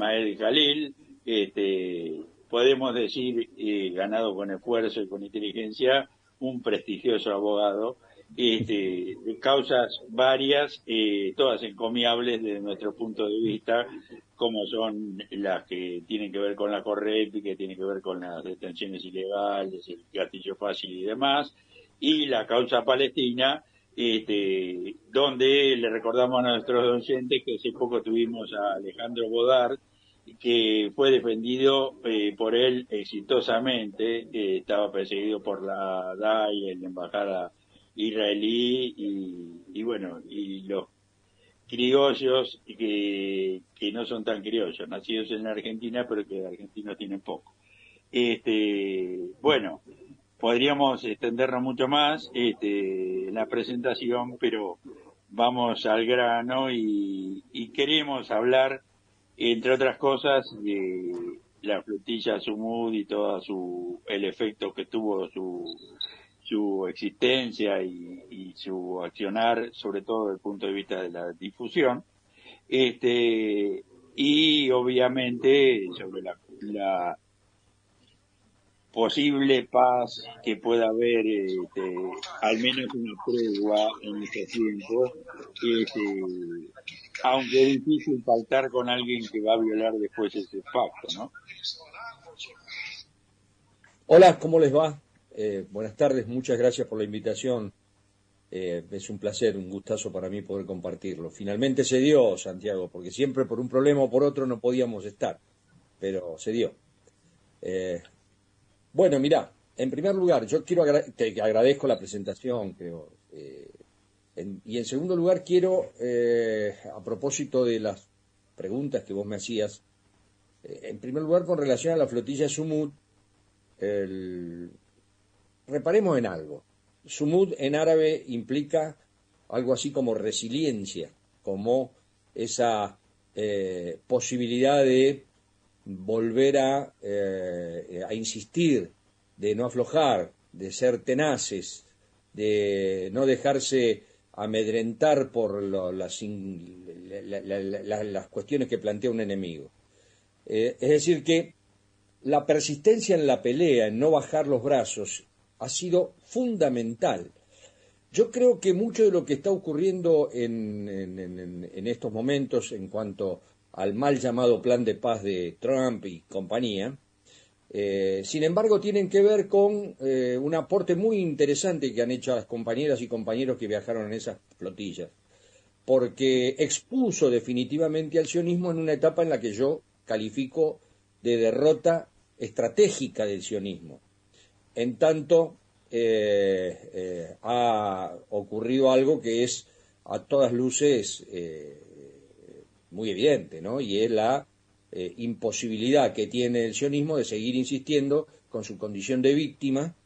Ismael Jalil, podemos decir, ganado con esfuerzo y con inteligencia, un prestigioso abogado, de causas varias, todas encomiables desde nuestro punto de vista, como son las que tienen que ver con la Correpi, que tienen que ver con las detenciones ilegales, el gatillo fácil y demás, y la causa palestina, donde le recordamos a nuestros oyentes que hace poco tuvimos a Alejandro Bodar, que fue defendido por él exitosamente, estaba perseguido por la DAI, la embajada israelí, y bueno, y los criollos que no son tan criollos, nacidos en la Argentina, pero que argentinos tienen poco. Bueno, podríamos extendernos mucho más en la presentación, pero vamos al grano y queremos hablar, entre otras cosas, de la flotilla Sumud y todo el efecto que tuvo su existencia y su accionar, sobre todo desde el punto de vista de la difusión, y obviamente sobre la posible paz que pueda haber, al menos una tregua en este tiempo, aunque es difícil pactar con alguien que va a violar después ese pacto, ¿no? Hola, ¿cómo les va? Buenas tardes, muchas gracias por la invitación. Es un placer, un gustazo para mí poder compartirlo. Finalmente se dio, Santiago, porque siempre por un problema o por otro no podíamos estar, pero se dio. Bueno, mirá, en primer lugar, yo te agradezco la presentación, creo. Y en segundo lugar, quiero, a propósito de las preguntas que vos me hacías, en primer lugar, con relación a la flotilla Sumud, reparemos en algo. Sumud en árabe implica algo así como resiliencia, como esa posibilidad de volver a insistir, de no aflojar, de ser tenaces, de no dejarse amedrentar por las cuestiones que plantea un enemigo. Es decir, que la persistencia en la pelea, en no bajar los brazos, ha sido fundamental. Yo creo que mucho de lo que está ocurriendo en estos momentos en cuanto al mal llamado plan de paz de Trump y compañía, sin embargo, tienen que ver con un aporte muy interesante que han hecho las compañeras y compañeros que viajaron en esas flotillas, porque expuso definitivamente al sionismo en una etapa en la que yo califico de derrota estratégica del sionismo. En tanto, ha ocurrido algo que es a todas luces muy evidente, ¿no? Y es la imposibilidad que tiene el sionismo de seguir insistiendo con su condición de víctima,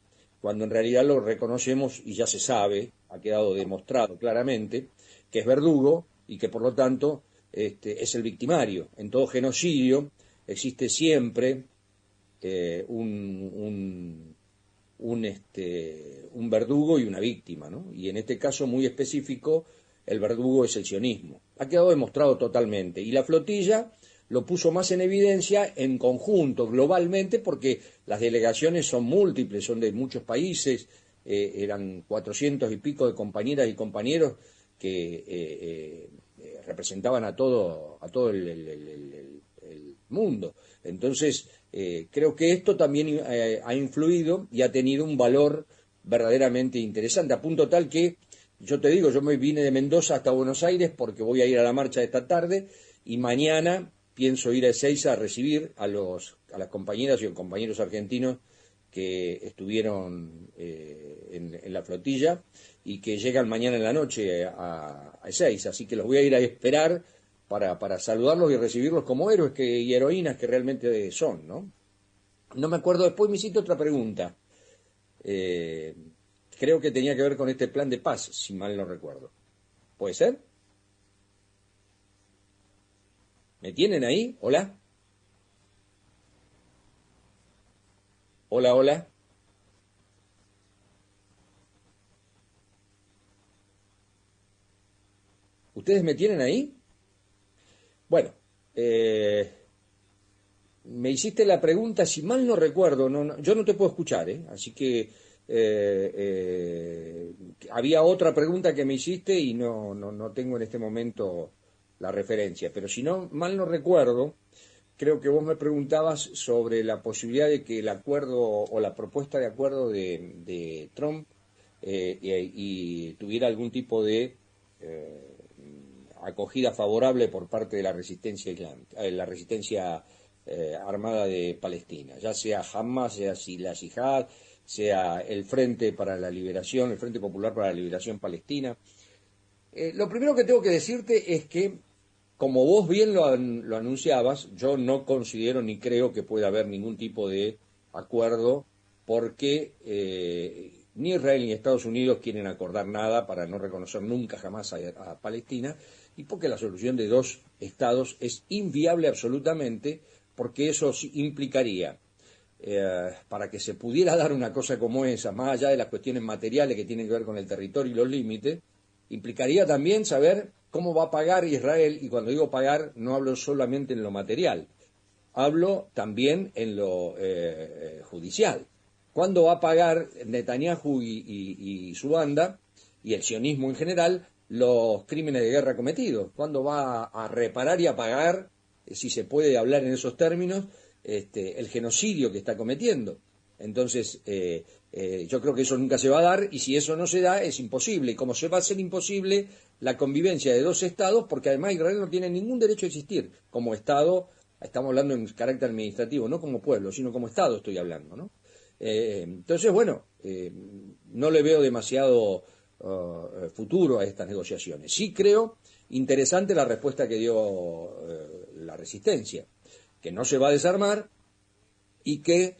cuando en realidad lo reconocemos y ya se sabe, ha quedado demostrado claramente, que es verdugo y que por lo tanto es el victimario. En todo genocidio existe siempre un verdugo y una víctima, ¿no? Y en este caso muy específico, el verdugo es el sionismo. Ha quedado demostrado totalmente. Y la flotilla lo puso más en evidencia en conjunto, globalmente, porque las delegaciones son múltiples, son de muchos países, eran 400 y pico de compañeras y compañeros que representaban a todo el mundo. Entonces, creo que esto también ha influido y ha tenido un valor verdaderamente interesante, a punto tal que, yo te digo, yo me vine de Mendoza hasta Buenos Aires porque voy a ir a la marcha de esta tarde y mañana pienso ir a Ezeiza a recibir a las compañeras y compañeros argentinos que estuvieron en la flotilla y que llegan mañana en la noche a Ezeiza, así que los voy a ir a esperar para saludarlos y recibirlos como héroes y heroínas que realmente son, ¿no? No me acuerdo, después me hiciste otra pregunta. Creo que tenía que ver con este plan de paz, si mal no recuerdo. ¿Puede ser? ¿Me tienen ahí? ¿Hola? Hola, hola. ¿Ustedes me tienen ahí? Bueno, me hiciste la pregunta, si mal no recuerdo, yo no te puedo escuchar, así que había otra pregunta que me hiciste y no tengo en este momento la referencia, pero si no mal no recuerdo, creo que vos me preguntabas sobre la posibilidad de que el acuerdo o la propuesta de acuerdo de Trump y tuviera algún tipo de acogida favorable por parte de la resistencia la resistencia armada de Palestina, ya sea Hamas, sea la Yihad, sea el Frente para la Liberación, el Frente Popular para la Liberación Palestina. Lo primero que tengo que decirte es que, como vos bien lo anunciabas, yo no considero ni creo que pueda haber ningún tipo de acuerdo porque ni Israel ni Estados Unidos quieren acordar nada para no reconocer nunca jamás a Palestina, y porque la solución de dos estados es inviable absolutamente, porque eso implicaría, para que se pudiera dar una cosa como esa, más allá de las cuestiones materiales que tienen que ver con el territorio y los límites, implicaría también saber cómo va a pagar Israel, y cuando digo pagar no hablo solamente en lo material, hablo también en lo judicial. ¿Cuándo va a pagar Netanyahu y su banda, y el sionismo en general, los crímenes de guerra cometidos? ¿Cuándo va a reparar y a pagar, si se puede hablar en esos términos, el genocidio que está cometiendo? Entonces, yo creo que eso nunca se va a dar, y si eso no se da, es imposible. Y como se va a hacer imposible la convivencia de dos estados, porque además Israel no tiene ningún derecho a existir como estado, estamos hablando en carácter administrativo, no como pueblo, sino como estado estoy hablando, ¿no? Entonces, bueno, no le veo demasiado futuro a estas negociaciones. Sí creo interesante la respuesta que dio la resistencia, que no se va a desarmar y que,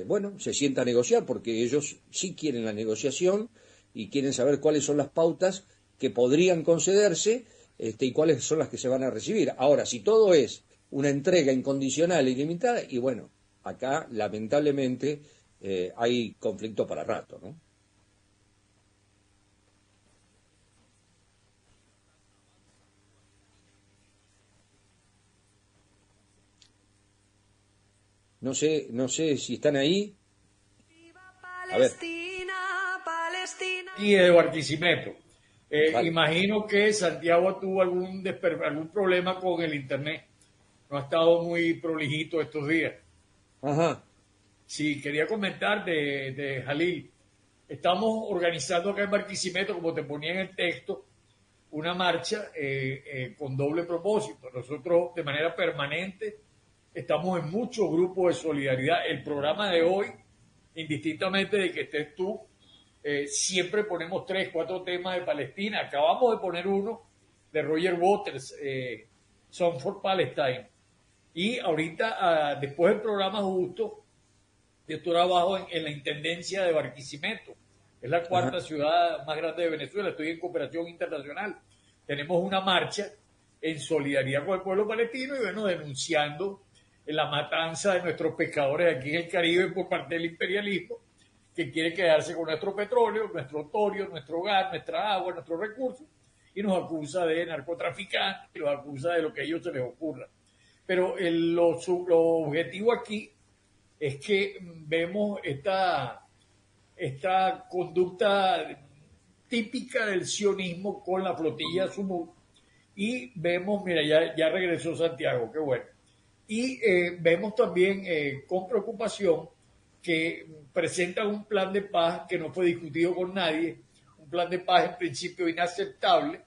bueno, se sienta a negociar, porque ellos sí quieren la negociación y quieren saber cuáles son las pautas que podrían concederse, y cuáles son las que se van a recibir. Ahora, si todo es una entrega incondicional e ilimitada, y bueno, acá lamentablemente hay conflicto para rato, ¿no? No sé si están ahí. A ver. Y de Barquisimeto. Vale. Imagino que Santiago tuvo algún problema con el internet. No ha estado muy prolijito estos días. Ajá. Sí, quería comentar de Jalil. Estamos organizando acá en Barquisimeto, como te ponía en el texto, una marcha con doble propósito. Nosotros de manera permanente estamos en muchos grupos de solidaridad. El programa de hoy, indistintamente de que estés tú, siempre ponemos 3, 4 temas de Palestina. Acabamos de poner uno de Roger Waters, Song for Palestine. Y ahorita, después del programa justo, yo trabajo en la Intendencia de Barquisimeto. Es la cuarta Ajá. ciudad más grande de Venezuela. Estoy en cooperación internacional. Tenemos una marcha en solidaridad con el pueblo palestino y, bueno, denunciando la matanza de nuestros pescadores aquí en el Caribe por parte del imperialismo, que quiere quedarse con nuestro petróleo, nuestro torio, nuestro gas, nuestra agua, nuestros recursos, y nos acusa de narcotraficantes, y nos acusa de lo que a ellos se les ocurra. Pero lo objetivo aquí es que vemos esta conducta típica del sionismo con la flotilla Sumut, y vemos, mira, ya regresó Santiago, qué bueno. Y vemos también con preocupación que presentan un plan de paz que no fue discutido con nadie, un plan de paz en principio inaceptable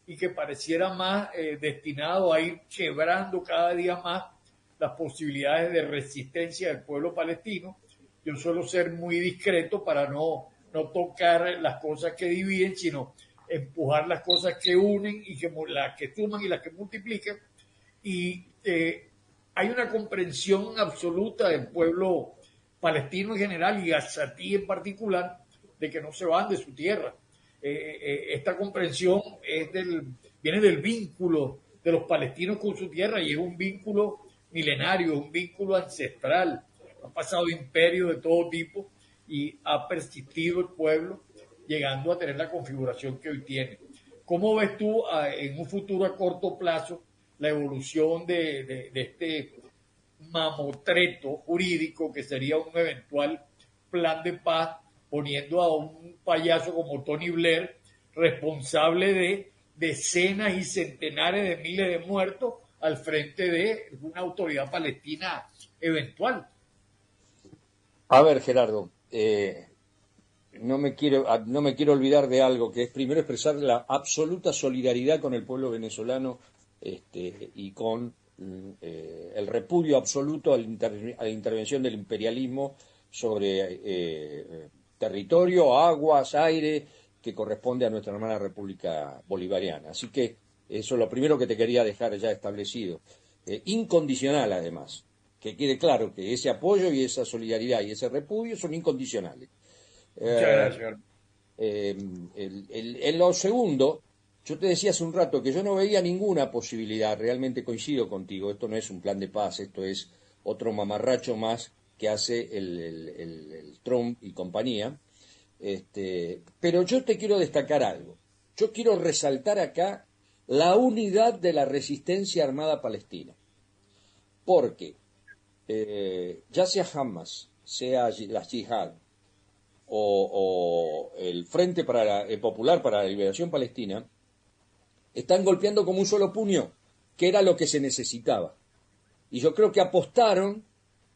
y que pareciera más destinado a ir quebrando cada día más las posibilidades de resistencia del pueblo palestino. Yo suelo ser muy discreto para no tocar las cosas que dividen, sino empujar las cosas que unen y las que suman y las que multiplican. Y hay una comprensión absoluta del pueblo palestino en general y gazatí en particular de que no se van de su tierra. Esta comprensión viene del vínculo de los palestinos con su tierra, y es un vínculo milenario, es un vínculo ancestral. Han pasado imperios de todo tipo y ha persistido el pueblo, llegando a tener la configuración que hoy tiene. ¿Cómo ves tú en un futuro a corto plazo la evolución de este mamotreto jurídico que sería un eventual plan de paz, poniendo a un payaso como Tony Blair responsable de decenas y centenares de miles de muertos al frente de una autoridad palestina eventual. A ver, Gerardo, no me quiero olvidar de algo, que es primero expresar la absoluta solidaridad con el pueblo venezolano y con el repudio absoluto a la intervención del imperialismo sobre territorio, aguas, aire, que corresponde a nuestra hermana República Bolivariana. Así que eso es lo primero que te quería dejar ya establecido. Incondicional, además. Que quede claro que ese apoyo y esa solidaridad y ese repudio son incondicionales. Muchas gracias. En lo segundo, yo te decía hace un rato que yo no veía ninguna posibilidad, realmente coincido contigo, esto no es un plan de paz, esto es otro mamarracho más que hace el Trump y compañía, pero yo te quiero destacar algo, yo quiero resaltar acá la unidad de la resistencia armada palestina, porque ya sea Hamas, sea la Yihad o el Frente Popular para la Liberación Palestina, están golpeando como un solo puño, que era lo que se necesitaba. Y yo creo que apostaron,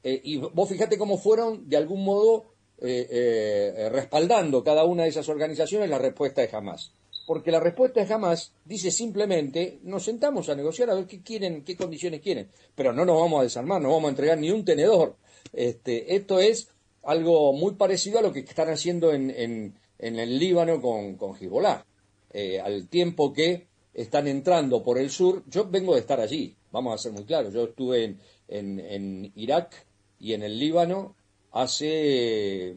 y vos fíjate cómo fueron, de algún modo, respaldando cada una de esas organizaciones la respuesta de Hamas. Porque la respuesta de Hamas dice simplemente, nos sentamos a negociar a ver qué quieren, qué condiciones quieren, pero no nos vamos a desarmar, no vamos a entregar ni un tenedor. Esto es algo muy parecido a lo que están haciendo en el Líbano con Hezbollah. Al tiempo que están entrando por el sur, yo vengo de estar allí, vamos a ser muy claros, yo estuve en Irak y en el Líbano hace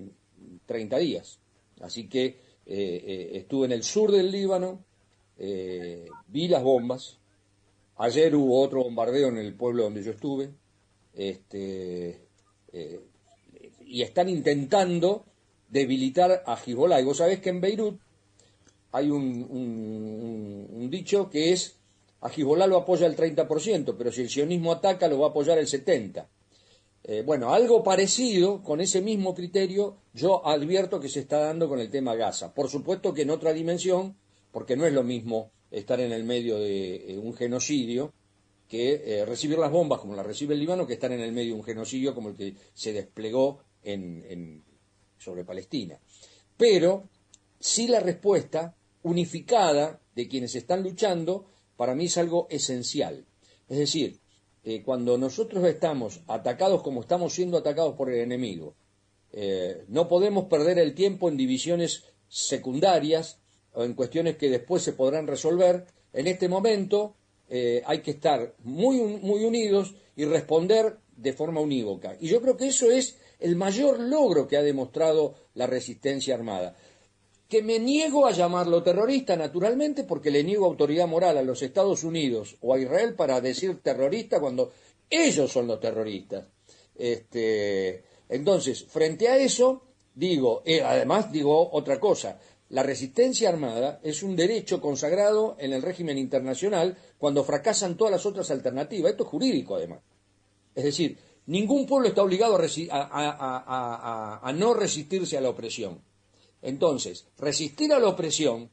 30 días, así que estuve en el sur del Líbano, vi las bombas, ayer hubo otro bombardeo en el pueblo donde yo estuve, y están intentando debilitar a Hezbollah, y vos sabés que en Beirut hay un dicho que es, a Hezbollah lo apoya el 30%, pero si el sionismo ataca lo va a apoyar el 70%. Bueno, algo parecido, con ese mismo criterio, yo advierto que se está dando con el tema Gaza. Por supuesto que en otra dimensión, porque no es lo mismo estar en el medio de un genocidio que recibir las bombas como las recibe el Líbano, que estar en el medio de un genocidio como el que se desplegó sobre Palestina. Pero sí la respuesta unificada de quienes están luchando, para mí es algo esencial. Es decir, cuando nosotros estamos atacados como estamos siendo atacados por el enemigo, no podemos perder el tiempo en divisiones secundarias o en cuestiones que después se podrán resolver. En este momento hay que estar muy unidos y responder de forma unívoca. Y yo creo que eso es el mayor logro que ha demostrado la resistencia armada. Que me niego a llamarlo terrorista, naturalmente, porque le niego autoridad moral a los Estados Unidos o a Israel para decir terrorista cuando ellos son los terroristas. Entonces, frente a eso, además digo otra cosa, la resistencia armada es un derecho consagrado en el régimen internacional cuando fracasan todas las otras alternativas. Esto es jurídico, además. Es decir, ningún pueblo está obligado a no resistirse a la opresión. Entonces, resistir a la opresión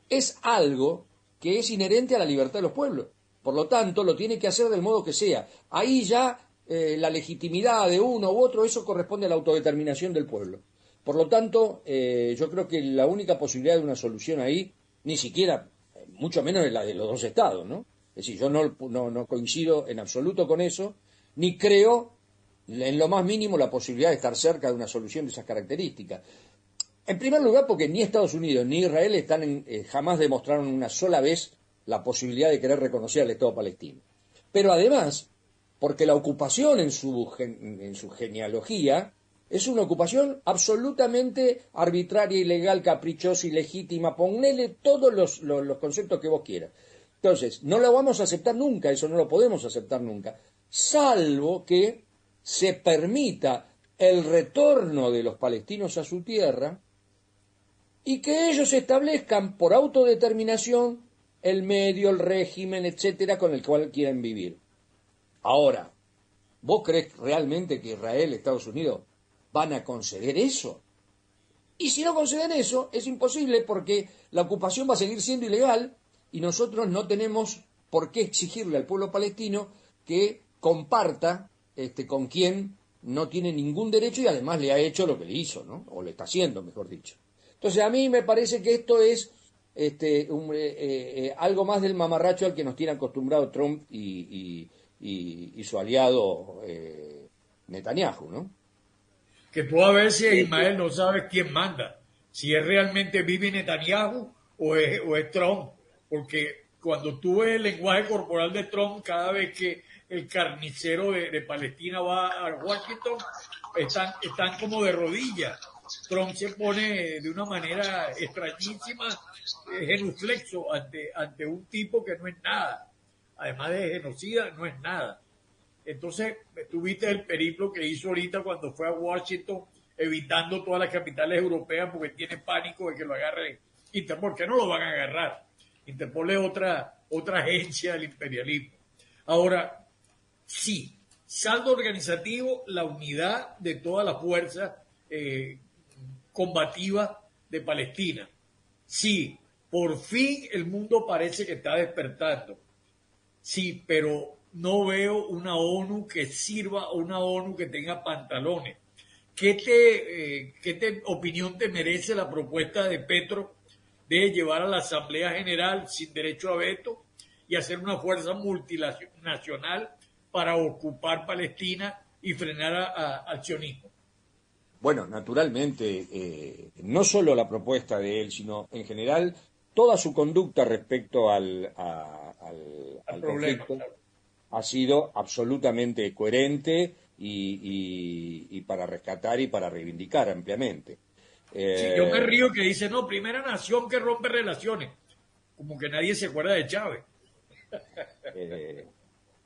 es algo que es inherente a la libertad de los pueblos. Por lo tanto, lo tiene que hacer del modo que sea. Ahí ya la legitimidad de uno u otro, eso corresponde a la autodeterminación del pueblo. Por lo tanto, yo creo que la única posibilidad de una solución ahí, ni siquiera, mucho menos es la de los dos estados, ¿no? Es decir, yo no coincido en absoluto con eso, ni creo en lo más mínimo la posibilidad de estar cerca de una solución de esas características. En primer lugar, porque ni Estados Unidos ni Israel jamás demostraron una sola vez la posibilidad de querer reconocer al Estado palestino. Pero además, porque la ocupación en su genealogía es una ocupación absolutamente arbitraria, ilegal, caprichosa, ilegítima, ponele todos los conceptos que vos quieras. Entonces, no lo vamos a aceptar nunca, eso no lo podemos aceptar nunca, salvo que se permita el retorno de los palestinos a su tierra y que ellos establezcan por autodeterminación el medio, el régimen, etcétera, con el cual quieren vivir. Ahora, ¿Vos crees realmente que Israel, Estados Unidos, van a conceder eso? Y si no conceden eso, es imposible porque la ocupación va a seguir siendo ilegal y nosotros no tenemos por qué exigirle al pueblo palestino que comparta con quien no tiene ningún derecho y además le ha hecho lo que le hizo, ¿no? O le está haciendo, mejor dicho. Entonces a mí me parece que esto es algo más del mamarracho al que nos tiene acostumbrado Trump y su aliado Netanyahu, ¿no? Que tú a veces, Ismael, no sabes quién manda, si es realmente Bibi Netanyahu o es Trump, porque cuando tú ves el lenguaje corporal de Trump, cada vez que el carnicero de Palestina va a Washington, están como de rodillas. Trump se pone de una manera extrañísima, genuflexo ante un tipo que no es nada, además de genocida, no es nada. Entonces, tuviste el periplo que hizo ahorita cuando fue a Washington, evitando todas las capitales europeas porque tiene pánico de que lo agarre Interpol, que no lo van a agarrar. Interpol es otra agencia del imperialismo. Ahora, sí, saldo organizativo, la unidad de todas las fuerzas combativas de Palestina. Sí, por fin el mundo parece que está despertando. Sí, pero no veo una ONU que sirva o una ONU que tenga pantalones. ¿Qué opinión te merece la propuesta de Petro de llevar a la Asamblea General sin derecho a veto y hacer una fuerza multinacional para ocupar Palestina y frenar al sionismo? Bueno, naturalmente, no solo la propuesta de él, sino en general toda su conducta respecto al problema, conflicto claro. ha sido absolutamente coherente y para rescatar y para reivindicar ampliamente. Sí, yo me río que dice, no, primera nación que rompe relaciones. Como que nadie se acuerda de Chávez.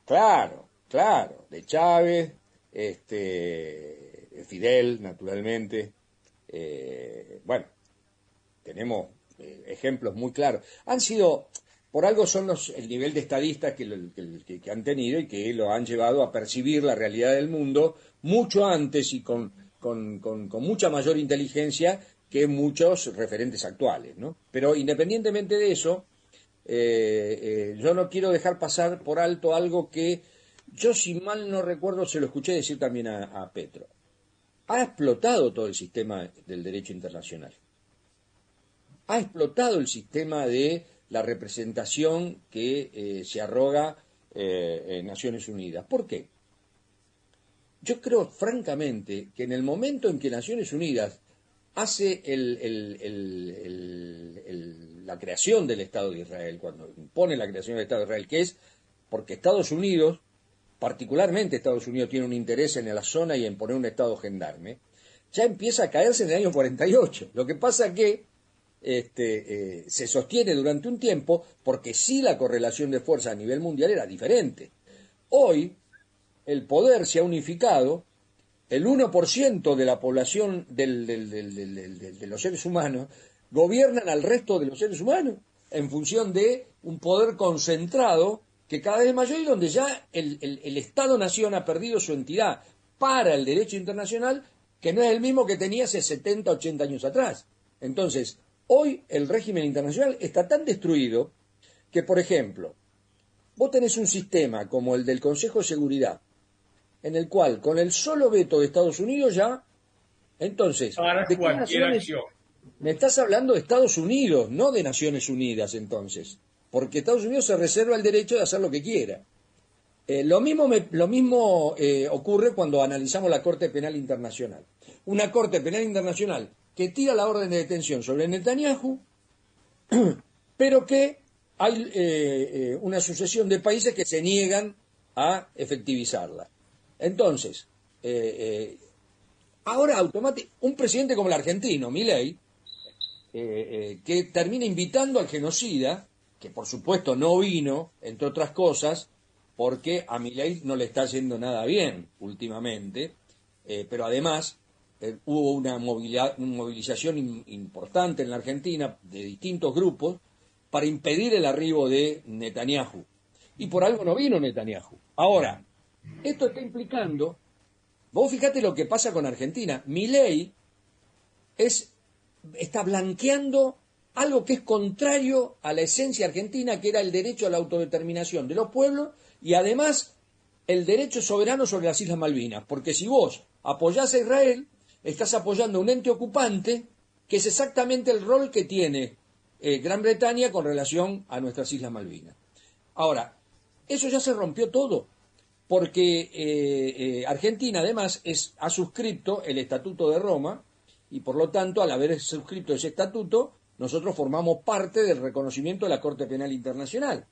Claro, claro, de Chávez, Fidel, naturalmente. Bueno, tenemos ejemplos muy claros. Han sido, por algo son el nivel de estadistas que han tenido y que lo han llevado a percibir la realidad del mundo mucho antes y con mucha mayor inteligencia que muchos referentes actuales, ¿no? Pero independientemente de eso, yo no quiero dejar pasar por alto algo que yo, si mal no recuerdo, se lo escuché decir también a Petro. Ha explotado todo el sistema del derecho internacional. Ha explotado el sistema de la representación que se arroga Naciones Unidas. ¿Por qué? Yo creo francamente que en el momento en que Naciones Unidas hace la creación del Estado de Israel, cuando impone la creación del Estado de Israel, que es porque Estados Unidos, particularmente Estados Unidos, tiene un interés en la zona y en poner un Estado gendarme, ya empieza a caerse en el año 48. Lo que pasa que se sostiene durante un tiempo porque sí la correlación de fuerza a nivel mundial era diferente. Hoy el poder se ha unificado, el 1% de la población de los seres humanos gobiernan al resto de los seres humanos en función de un poder concentrado que cada vez es mayor y donde ya el Estado-Nación ha perdido su entidad para el derecho internacional, que no es el mismo que tenía hace 70, 80 años atrás. Entonces, hoy el régimen internacional está tan destruido que, por ejemplo, vos tenés un sistema como el del Consejo de Seguridad, en el cual, con el solo veto de Estados Unidos ya, entonces, Para ¿de qué cualquier naciones? acción. Me estás hablando de Estados Unidos, no de Naciones Unidas, entonces, porque Estados Unidos se reserva el derecho de hacer lo que quiera. Lo mismo ocurre cuando analizamos la Corte Penal Internacional. Una Corte Penal Internacional que tira la orden de detención sobre Netanyahu, pero que hay una sucesión de países que se niegan a efectivizarla. Entonces, ahora un presidente como el argentino, Milei, que termina invitando al genocida, que por supuesto no vino, entre otras cosas, porque a Milei no le está yendo nada bien últimamente, pero además hubo una movilización importante en la Argentina de distintos grupos para impedir el arribo de Netanyahu. Y por algo no vino Netanyahu. Ahora, Esto está implicando, vos fíjate lo que pasa con Argentina. Milei está blanqueando algo que es contrario a la esencia argentina, que era el derecho a la autodeterminación de los pueblos y además el derecho soberano sobre las Islas Malvinas. Porque si vos apoyás a Israel, estás apoyando a un ente ocupante que es exactamente el rol que tiene Gran Bretaña con relación a nuestras Islas Malvinas. Ahora, eso ya se rompió todo, porque Argentina además ha suscrito el Estatuto de Roma y por lo tanto, al haber suscrito ese estatuto, nosotros formamos parte del reconocimiento de la Corte Penal Internacional.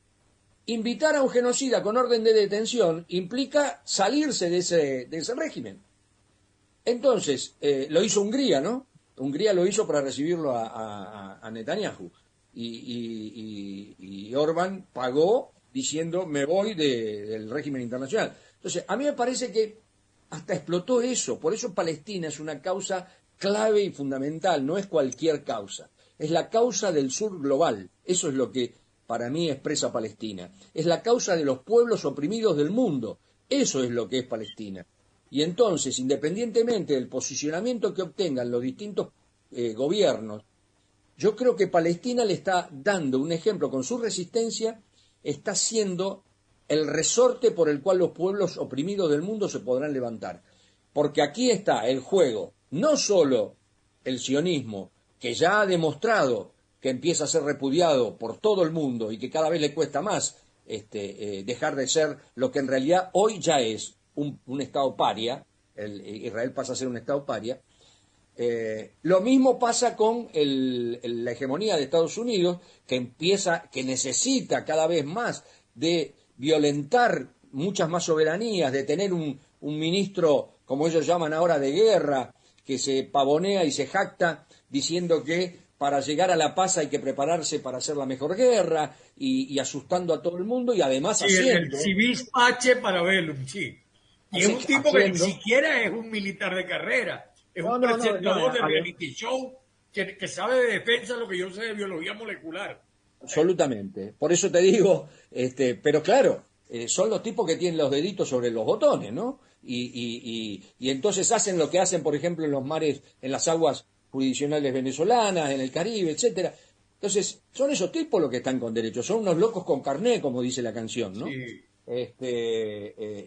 Invitar a un genocida con orden de detención implica salirse de ese régimen. Entonces, lo hizo Hungría, ¿no? Hungría lo hizo para recibirlo a Netanyahu. Y Orbán pagó diciendo, me voy del régimen internacional. Entonces, a mí me parece que hasta explotó eso. Por eso Palestina es una causa clave y fundamental, no es cualquier causa. Es la causa del sur global. Eso es lo que para mí expresa Palestina. Es la causa de los pueblos oprimidos del mundo. Eso es lo que es Palestina. Y entonces, independientemente del posicionamiento que obtengan los distintos gobiernos, yo creo que Palestina le está dando un ejemplo con su resistencia, está siendo el resorte por el cual los pueblos oprimidos del mundo se podrán levantar. Porque aquí está el juego, no solo el sionismo, que ya ha demostrado que empieza a ser repudiado por todo el mundo y que cada vez le cuesta más dejar de ser lo que en realidad hoy ya es un Estado paria. Israel pasa a ser un Estado paria. Lo mismo pasa con la hegemonía de Estados Unidos, que necesita cada vez más de violentar muchas más soberanías, de tener un ministro, como ellos llaman ahora, de guerra, que se pavonea y se jacta diciendo que para llegar a la paz hay que prepararse para hacer la mejor guerra y asustando a todo el mundo y además sí, haciendo... el civis pace para bellum, sí. Y es un tipo que ni siquiera es un militar de carrera, es un presentador de reality show que sabe de defensa lo que yo sé de biología molecular. Absolutamente. Por eso te digo, pero claro, son los tipos que tienen los deditos sobre los botones, ¿no? Y entonces hacen lo que hacen, por ejemplo, en los mares, en las aguas jurisdiccionales venezolanas, en el Caribe, etcétera. Entonces, son esos tipos los que están con derechos, son unos locos con carné, como dice la canción, ¿no? Sí.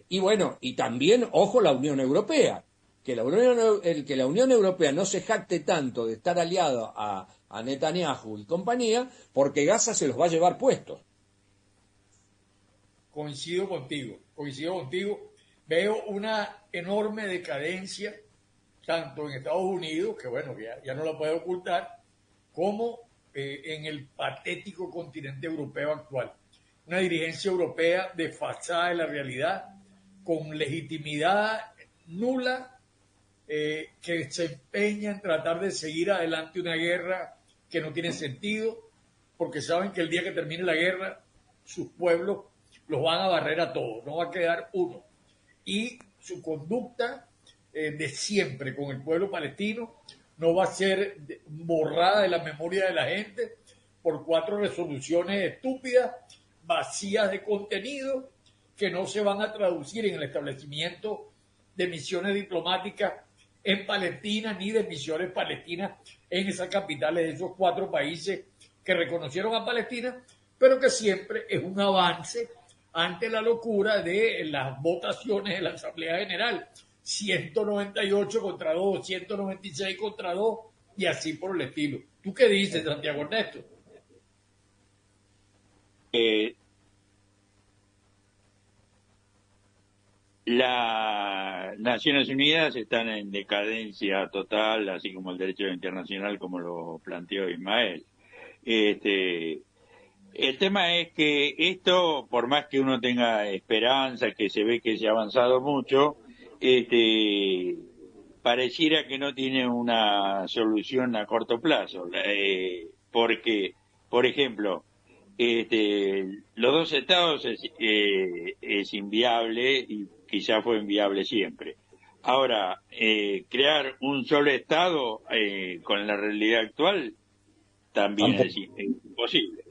Y bueno, y también, ojo, la Unión Europea, que la Unión Europea no se jacte tanto de estar aliado a Netanyahu y compañía, porque Gaza se los va a llevar puestos. Coincido contigo. Veo una enorme decadencia, tanto en Estados Unidos, que bueno, ya no la puede ocultar, como en el patético continente europeo actual. Una dirigencia europea desfasada de la realidad, con legitimidad nula, que se empeña en tratar de seguir adelante una guerra que no tiene sentido, porque saben que el día que termine la guerra, sus pueblos los van a barrer a todos, no va a quedar uno. Y su conducta de siempre con el pueblo palestino no va a ser borrada de la memoria de la gente por 4 resoluciones estúpidas, vacías de contenido, que no se van a traducir en el establecimiento de misiones diplomáticas en Palestina, ni de misiones palestinas en esas capitales de esos 4 países que reconocieron a Palestina, pero que siempre es un avance ante la locura de las votaciones de la Asamblea General. 198 contra 2, 196 contra 2 y así por el estilo. ¿Tú qué dices, Santiago Ernesto? Las Naciones Unidas están en decadencia total, así como el derecho internacional, como lo planteó Ismael. El tema es que esto, por más que uno tenga esperanza, que se ve que se ha avanzado mucho, pareciera que no tiene una solución a corto plazo, porque, por ejemplo, los 2 estados es inviable y quizá fue inviable siempre. Ahora, crear un solo estado con la realidad actual también es imposible.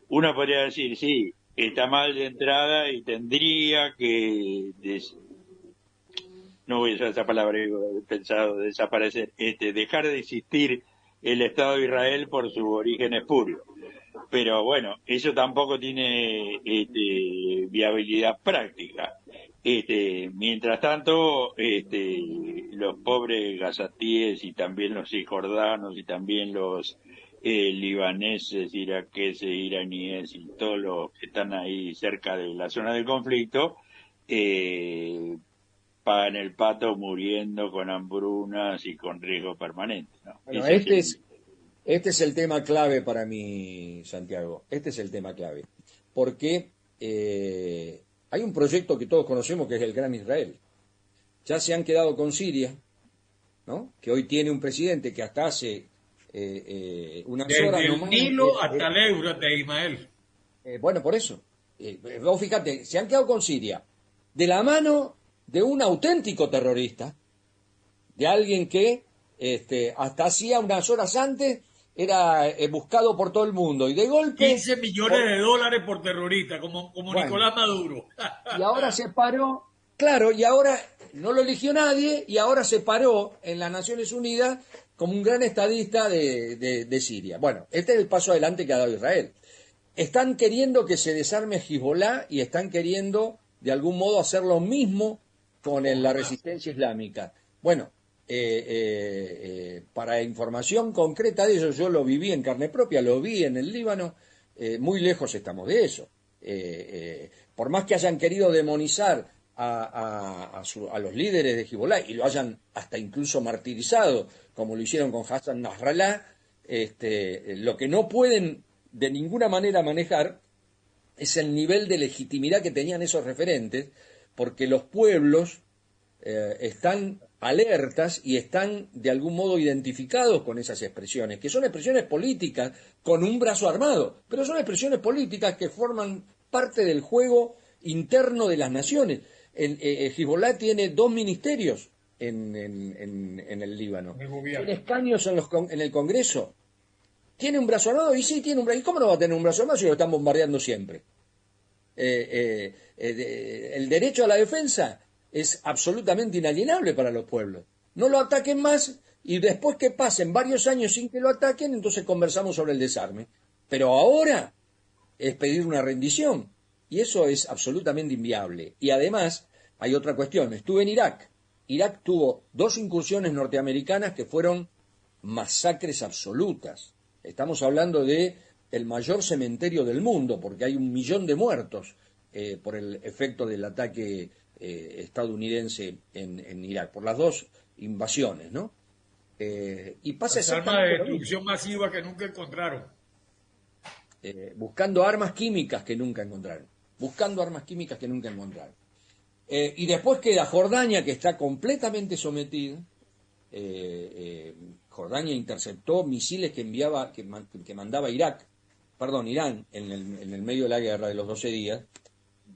Uno podría decir, sí, está mal de entrada y tendría que, no voy a usar esa palabra, he pensado desaparecer, dejar de existir el Estado de Israel por su origen espurio. Pero bueno, eso tampoco tiene viabilidad práctica. Mientras tanto, los pobres gazatíes y también los cisjordanos y también los libaneses, iraqueses, iraníes y todos los que están ahí cerca de la zona del conflicto, eh, pagan el pato muriendo con hambrunas y con riesgo permanente, ¿no? Bueno, Ese es este es el tema clave para mí, Santiago. Este es el tema clave. Porque hay un proyecto que todos conocemos que es el Gran Israel. Ya se han quedado con Siria, ¿no? Que hoy tiene un presidente que hasta hace unas horas Desde el nomás... Nilo hasta el Éufrates, Ismael. Bueno, por eso. Vos fíjate, se han quedado con Siria de la mano de un auténtico terrorista, de alguien que hasta hacía unas horas antes era buscado por todo el mundo y de golpe 15 millones de dólares por terrorista, como Bueno. Nicolás Maduro. y ahora se paró, claro, y ahora no lo eligió nadie y ahora se paró en las Naciones Unidas como un gran estadista de Siria. Bueno, este es el paso adelante que ha dado Israel. Están queriendo que se desarme Hezbollah y están queriendo de algún modo hacer lo mismo con la resistencia islámica. Bueno, para información concreta de eso, yo lo viví en carne propia, lo vi en el Líbano, muy lejos estamos de eso. Por más que hayan querido demonizar a los líderes de Hezbollah y lo hayan hasta incluso martirizado, como lo hicieron con Hassan Nasrallah, lo que no pueden de ninguna manera manejar es el nivel de legitimidad que tenían esos referentes, porque los pueblos están alertas y están de algún modo identificados con esas expresiones, que son expresiones políticas con un brazo armado, pero son expresiones políticas que forman parte del juego interno de las naciones. Hezbollah tiene 2 ministerios en el Líbano, tiene escaños en el Congreso, tiene un brazo armado, y sí, tiene un brazo, ¿y cómo no va a tener un brazo armado si lo están bombardeando siempre? El derecho a la defensa es absolutamente inalienable para los pueblos. No lo ataquen más y después que pasen varios años sin que lo ataquen, entonces conversamos sobre el desarme. Pero ahora es pedir una rendición y eso es absolutamente inviable. Y además hay otra cuestión. Estuve en Irak. Irak tuvo 2 incursiones norteamericanas que fueron masacres absolutas. Estamos hablando de el mayor cementerio del mundo porque hay 1 millón de muertos por el efecto del ataque estadounidense en Irak, por las 2 invasiones, ¿no? Y pasa Armas de exactamente lo destrucción masiva que nunca encontraron. buscando armas químicas que nunca encontraron, buscando armas químicas que nunca encontraron. Y después queda Jordania, que está completamente sometida. Jordania interceptó misiles que enviaba, que mandaba Irán en el medio de la guerra de los 12 días,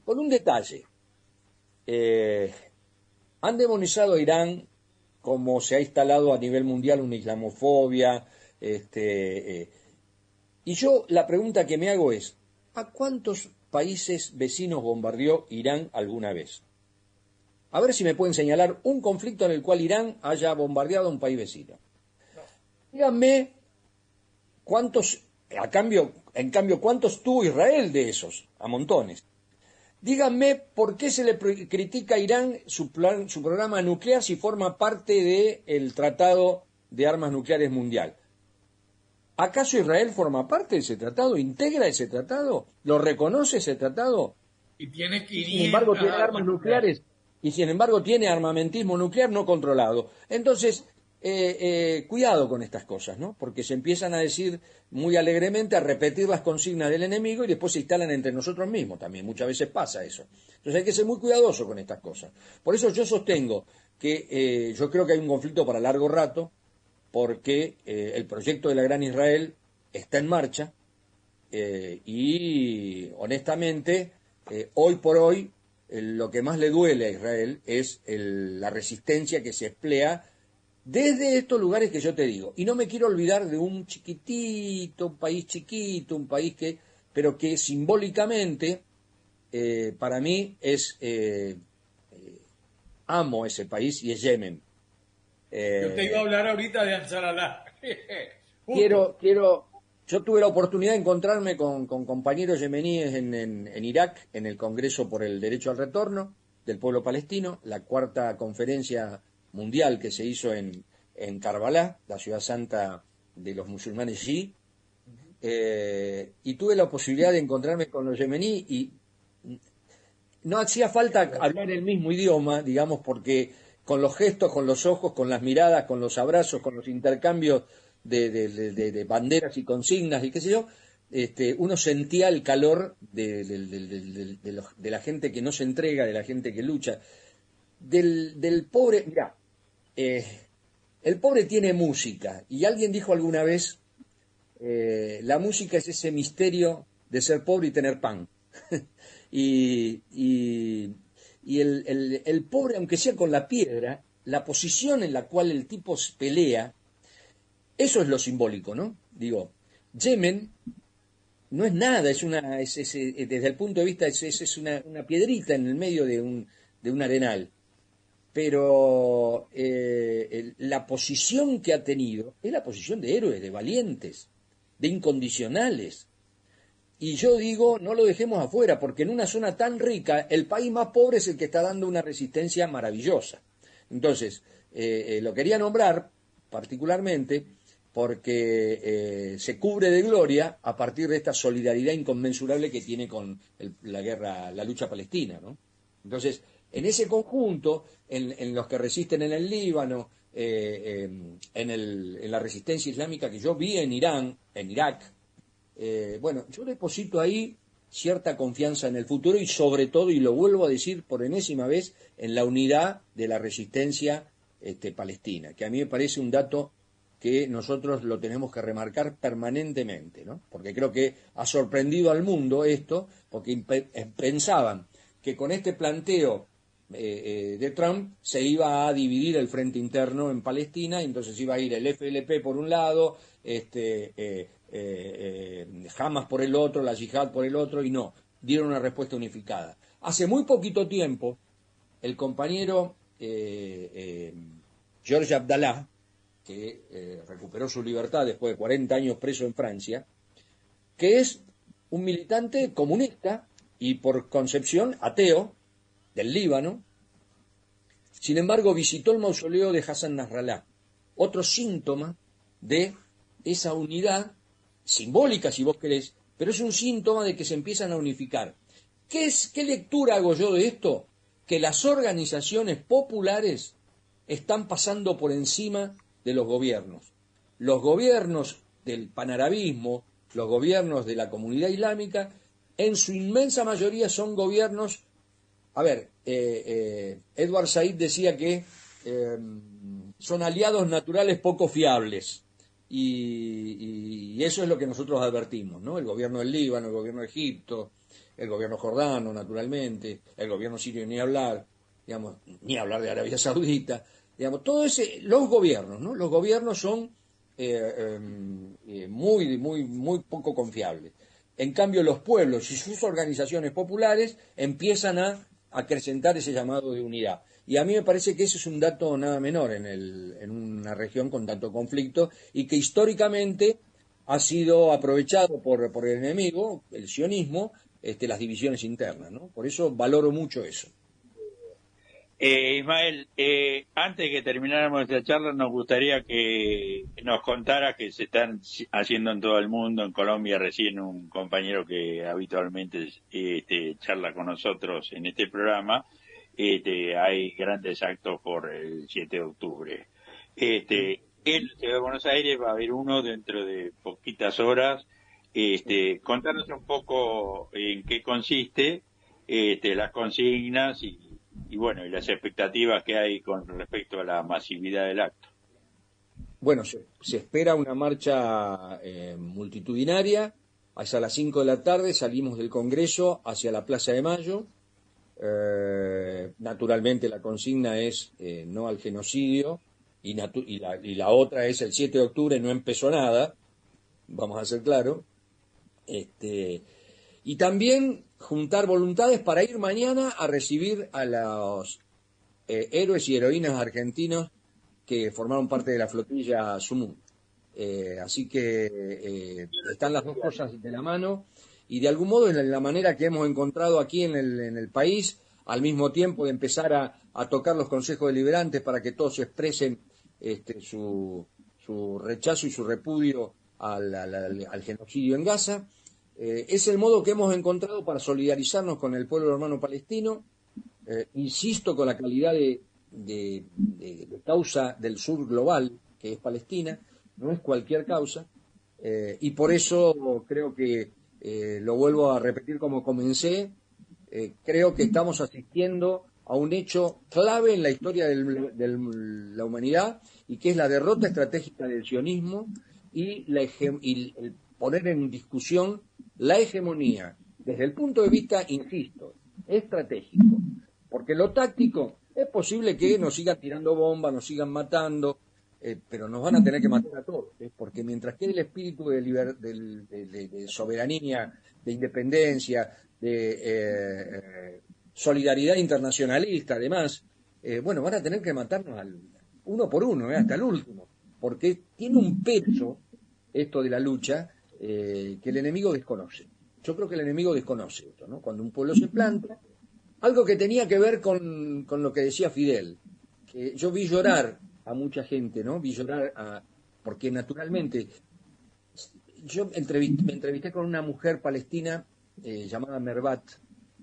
con un detalle. Han demonizado a Irán como se ha instalado a nivel mundial una islamofobia, y yo la pregunta que me hago es, ¿a cuántos países vecinos bombardeó Irán alguna vez? A ver si me pueden señalar un conflicto en el cual Irán haya bombardeado a un país vecino. Díganme cuántos, en cambio, cuántos tuvo Israel de esos, a montones. Díganme por qué se le critica a Irán su programa nuclear si forma parte del Tratado de Armas Nucleares Mundial. ¿Acaso Israel forma parte de ese tratado? ¿Integra ese tratado? ¿Lo reconoce ese tratado? Y tiene 500 Sin embargo, tiene armas nucleares y sin embargo tiene armamentismo nuclear no controlado. Entonces, cuidado con estas cosas, ¿no? Porque se empiezan a decir muy alegremente, a repetir las consignas del enemigo y después se instalan entre nosotros mismos también. Muchas veces pasa eso. Entonces hay que ser muy cuidadoso con estas cosas. Por eso yo sostengo que yo creo que hay un conflicto para largo rato, porque el proyecto de la Gran Israel está en marcha y honestamente hoy por hoy lo que más le duele a Israel es la resistencia que se emplea desde estos lugares que yo te digo. Y no me quiero olvidar de un chiquitito, un país chiquito, un país que pero que simbólicamente para mí amo ese país y es Yemen. Yo te iba a hablar ahorita de Ansaralá. Justo. Yo tuve la oportunidad de encontrarme con compañeros yemeníes en Irak, en el Congreso por el Derecho al Retorno del Pueblo Palestino, la cuarta conferencia mundial que se hizo en Karbala, la ciudad santa de los musulmanes chií, y tuve la posibilidad de encontrarme con los yemeníes y no hacía falta hablar el mismo idioma, digamos, porque con los gestos, con los ojos, con las miradas, con los abrazos, con los intercambios de banderas y consignas y qué sé yo, uno sentía el calor de la gente que no se entrega, de la gente que lucha. Del pobre, mirá, el pobre tiene música, y alguien dijo alguna vez, la música es ese misterio de ser pobre y tener pan. y el pobre, aunque sea con la piedra, la posición en la cual el tipo pelea, eso es lo simbólico, ¿no? Digo, Yemen no es nada, desde el punto de vista, es una piedrita en el medio de un arenal. Pero la posición que ha tenido es la posición de héroes, de valientes, de incondicionales. Y yo digo, no lo dejemos afuera, porque en una zona tan rica, el país más pobre es el que está dando una resistencia maravillosa. Entonces, lo quería nombrar particularmente porque se cubre de gloria a partir de esta solidaridad inconmensurable que tiene con la lucha palestina, ¿no? Entonces, en ese conjunto, en los que resisten en el Líbano, en la resistencia islámica que yo vi en Irán, en Irak, bueno, yo deposito ahí cierta confianza en el futuro y sobre todo, y lo vuelvo a decir por enésima vez, en la unidad de la resistencia palestina, que a mí me parece un dato que nosotros lo tenemos que remarcar permanentemente, ¿no? Porque creo que ha sorprendido al mundo esto, porque pensaban que con este planteo de Trump se iba a dividir el frente interno en Palestina, y entonces iba a ir el FLP por un lado, Hamas por el otro, la Yihad por el otro, y no, dieron una respuesta unificada. Hace muy poquito tiempo, el compañero George Abdallah, que recuperó su libertad después de 40 años preso en Francia, que es un militante comunista y por concepción ateo del Líbano, sin embargo visitó el mausoleo de Hassan Nasrallah, otro síntoma de esa unidad simbólica, si vos querés, pero es un síntoma de que se empiezan a unificar. ¿Qué lectura hago yo de esto? Que las organizaciones populares están pasando por encima de los gobiernos. Los gobiernos del panarabismo, los gobiernos de la comunidad islámica, en su inmensa mayoría son gobiernos. A ver, Edward Said decía que son aliados naturales poco fiables. Y eso es lo que nosotros advertimos, ¿no? El gobierno del Líbano, el gobierno de Egipto, el gobierno jordano, naturalmente, el gobierno sirio, ni hablar, digamos, ni hablar de Arabia Saudita, digamos, los gobiernos, ¿no? Los gobiernos son muy poco confiables. En cambio, los pueblos y sus organizaciones populares empiezan a acrecentar ese llamado de unidad. Y a mí me parece que ese es un dato nada menor en una región con tanto conflicto y que históricamente ha sido aprovechado por el enemigo, el sionismo, las divisiones internas, ¿no? Por eso valoro mucho eso. Ismael, antes de que termináramos esta charla, nos gustaría que nos contara que se están haciendo en todo el mundo, en Colombia recién un compañero que habitualmente charla con nosotros en este programa, hay grandes actos por el 7 de octubre. En la Ciudad de Buenos Aires va a haber uno dentro de poquitas horas. Contanos un poco en qué consiste, las consignas y bueno, y las expectativas que hay con respecto a la masividad del acto. Bueno, se espera una marcha multitudinaria. Hacia las 5 de la tarde salimos del Congreso hacia la Plaza de Mayo. Naturalmente la consigna es no al genocidio y la otra es el 7 de octubre no empezó nada, vamos a ser claros. Y también juntar voluntades para ir mañana a recibir a los héroes y heroínas argentinos que formaron parte de la flotilla Sumún. Así que están las dos cosas de la mano y de algún modo en la manera que hemos encontrado aquí en el país, al mismo tiempo de empezar a tocar los consejos deliberantes para que todos expresen su rechazo y su repudio al genocidio en Gaza. Es el modo que hemos encontrado para solidarizarnos con el pueblo hermano palestino, insisto, con la calidad de causa del sur global, que es Palestina, no es cualquier causa, y por eso creo que, lo vuelvo a repetir como comencé, creo que estamos asistiendo a un hecho clave en la historia de la humanidad, y que es la derrota estratégica del sionismo y el poner en discusión la hegemonía, desde el punto de vista, insisto, estratégico, porque lo táctico es posible que nos sigan tirando bombas, nos sigan matando, pero nos van a tener que matar a todos, porque mientras quede el espíritu de soberanía, de independencia, de solidaridad internacionalista, además, bueno, van a tener que matarnos uno por uno, hasta el último, porque tiene un peso esto de la lucha que el enemigo desconoce. Yo creo que el enemigo desconoce esto, ¿no? Cuando un pueblo se planta, algo que tenía que ver con lo que decía Fidel, que yo vi llorar a mucha gente, ¿no? Vi llorar porque naturalmente yo me entrevisté con una mujer palestina llamada Merbat,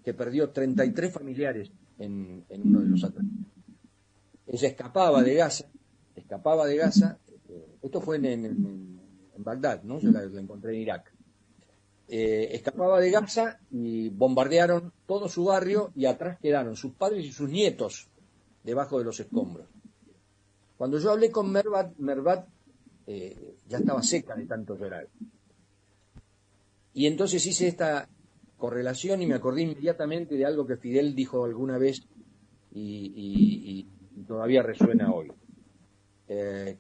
que perdió 33 familiares en uno de los ataques. Ella escapaba de Gaza, esto fue en Bagdad, ¿no? Yo la encontré en Irak. Escapaba de Gaza y bombardearon todo su barrio y atrás quedaron sus padres y sus nietos debajo de los escombros. Cuando yo hablé con Merbat ya estaba seca de tanto llorar. Y entonces hice esta correlación y me acordé inmediatamente de algo que Fidel dijo alguna vez y todavía resuena hoy.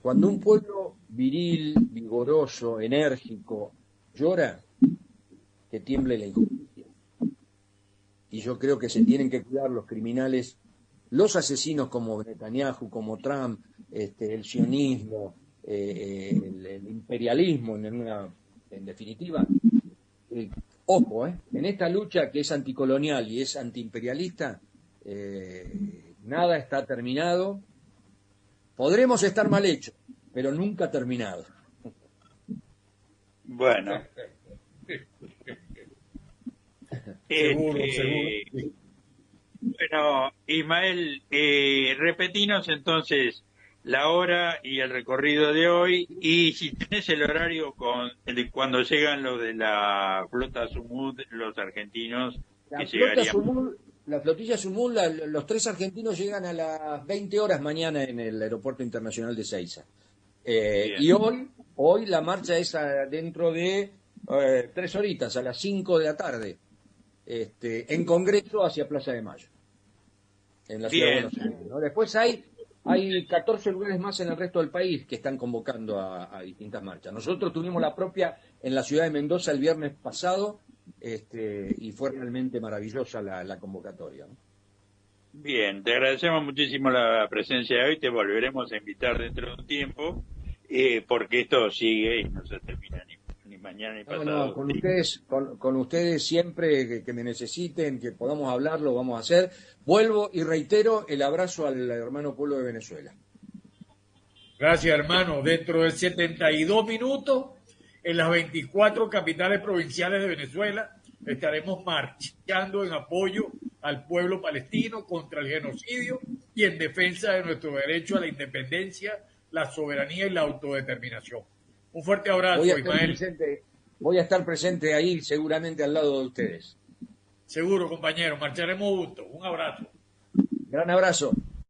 Cuando un pueblo viril, vigoroso, enérgico, llora, que tiemble la injusticia. Y yo creo que se tienen que cuidar los criminales, los asesinos como Netanyahu, como Trump, el sionismo, el imperialismo, en definitiva. Ojo, en esta lucha que es anticolonial y es antiimperialista, nada está terminado. Podremos estar mal hechos, pero nunca terminado. Bueno. Seguro. Bueno, Ismael, repetinos entonces la hora y el recorrido de hoy, y si tenés el horario cuando llegan los de la flota Sumud, los argentinos que llegarían. La flotilla Sumud, los 3 argentinos llegan a las 20 horas mañana en el Aeropuerto Internacional de Ezeiza. Y hoy la marcha es dentro de 3 horitas, a las 5 de la tarde, en Congreso hacia Plaza de Mayo, en la ciudad de Buenos Aires, ¿no? Después hay 14 lugares más en el resto del país que están convocando a distintas marchas. Nosotros tuvimos la propia en la ciudad de Mendoza el viernes pasado, y fue realmente maravillosa la convocatoria, ¿no? Bien, te agradecemos muchísimo la presencia de hoy, te volveremos a invitar dentro de un tiempo, porque esto sigue y no se termina ni mañana ni pasado. No, con ustedes siempre que me necesiten, que podamos hablar, lo vamos a hacer. Vuelvo y reitero el abrazo al hermano pueblo de Venezuela. Gracias, hermano. Dentro de 72 minutos, en las 24 capitales provinciales de Venezuela, estaremos marchando en apoyo al pueblo palestino contra el genocidio y en defensa de nuestro derecho a la independencia, la soberanía y la autodeterminación. Un fuerte abrazo, Ismael. Voy a estar presente ahí, seguramente al lado de ustedes. Seguro, compañero. Marcharemos juntos. Un abrazo. Gran abrazo.